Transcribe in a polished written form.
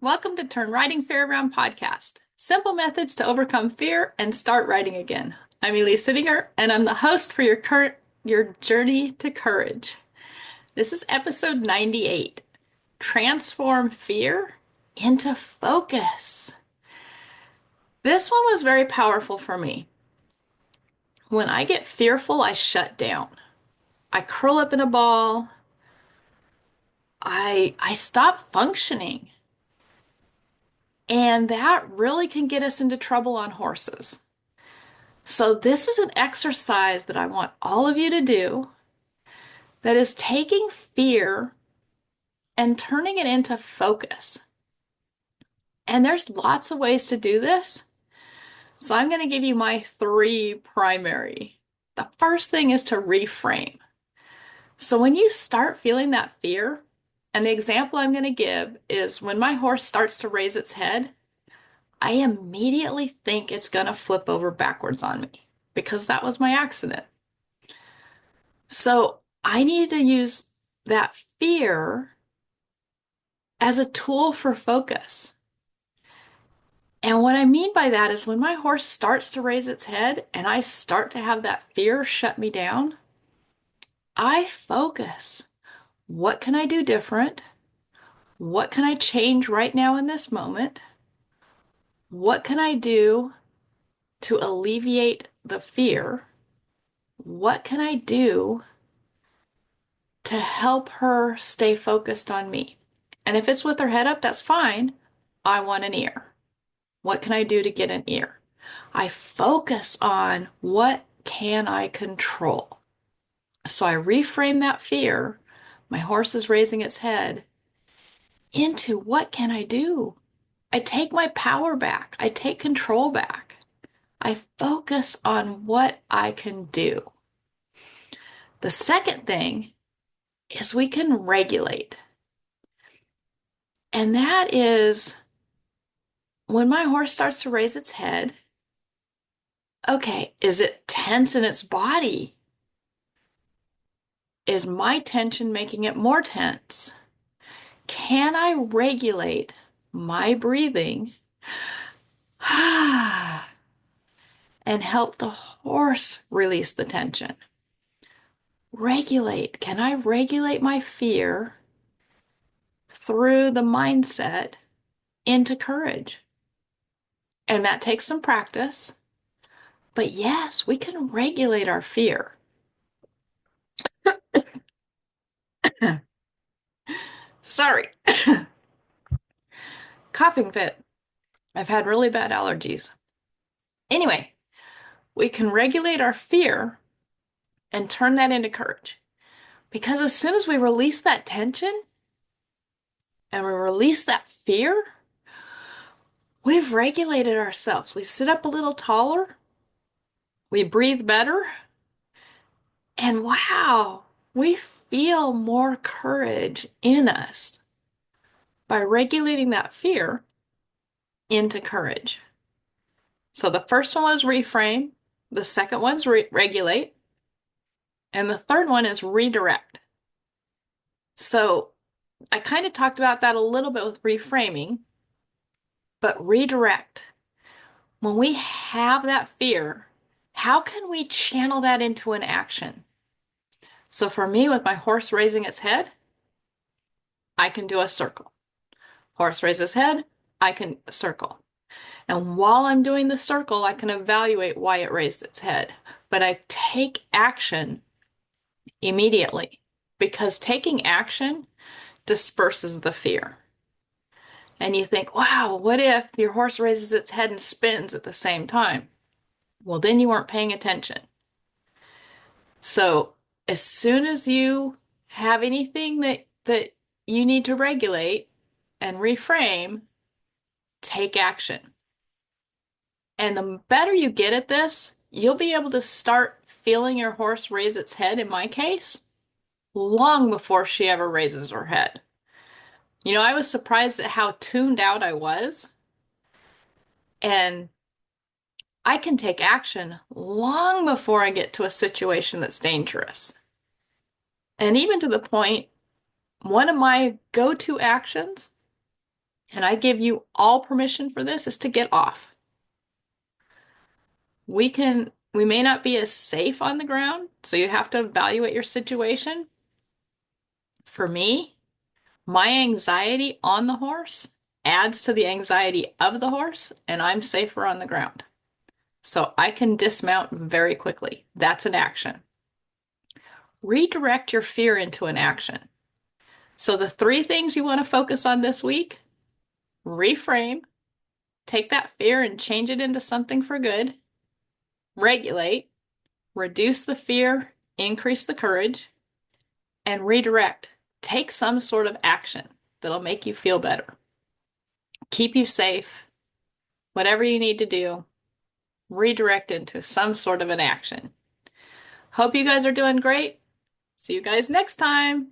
Welcome to Turn Riding Fear Around podcast. Simple methods to overcome fear and start riding again. I'm Elise Sittinger, and I'm the host for your journey to courage. This is episode 98. Transform fear into focus. This one was very powerful for me. When I get fearful, I shut down. I curl up in a ball. I stop functioning. And that really can get us into trouble on horses. So, this is an exercise that I want all of you to do that is taking fear and turning it into focus. And there's lots of ways to do this. So, I'm going to give you my three primary. The first thing is to reframe. So, when you start feeling that fear, and the example I'm going to give is when my horse starts to raise its head, I immediately think it's going to flip over backwards on me because that was my accident. So I needed to use that fear as a tool for focus. And what I mean by that is when my horse starts to raise its head and I start to have that fear shut me down, I focus. What can I do different? What can I change right now in this moment? What can I do to alleviate the fear? What can I do to help her stay focused on me? And if it's with her head up, that's fine. I want an ear. What can I do to get an ear? I focus on what can I control. So I reframe that fear, my horse is raising its head, into what can I do? I take my power back. I take control back. I focus on what I can do. The second thing is we can regulate. And that is when my horse starts to raise its head, okay, is it tense in its body? Is my tension making it more tense? Can I regulate my breathing and help the horse release the tension? Regulate. Can I regulate my fear through the mindset into courage? And that takes some practice. But yes, we can regulate our fear. Sorry, coughing fit. I've had really bad allergies. Anyway, we can regulate our fear and turn that into courage. Because as soon as we release that tension and we release that fear, we've regulated ourselves. We sit up a little taller, we breathe better, and wow, we feel more courage in us by regulating that fear into courage. So the first one was reframe, the second one's regulate, and the third one is redirect. So I kind of talked about that a little bit with reframing, but redirect. When we have that fear, how can we channel that into an action? So for me, with my horse raising its head, I can do a circle. Horse raises head, I can circle. And while I'm doing the circle, I can evaluate why it raised its head. But I take action immediately because taking action disperses the fear. And you think, wow, what if your horse raises its head and spins at the same time? Well, then you weren't paying attention. So as soon as you have anything that you need to regulate and reframe, take action. And the better you get at this, you'll be able to start feeling your horse raise its head, in my case, long before she ever raises her head. You know, I was surprised at how tuned out I was. And I can take action long before I get to a situation that's dangerous. And even to the point, one of my go-to actions and I give you all permission for this, is to get off. We may not be as safe on the ground, so you have to evaluate your situation. For me, my anxiety on the horse adds to the anxiety of the horse, and I'm safer on the ground. So I can dismount very quickly. That's an action. Redirect your fear into an action. So the three things you want to focus on this week: reframe, take that fear and change it into something for good; regulate, reduce the fear, increase the courage; and redirect, take some sort of action that'll make you feel better, keep you safe, whatever you need to do, redirect into some sort of an action. Hope you guys are doing great. See you guys next time.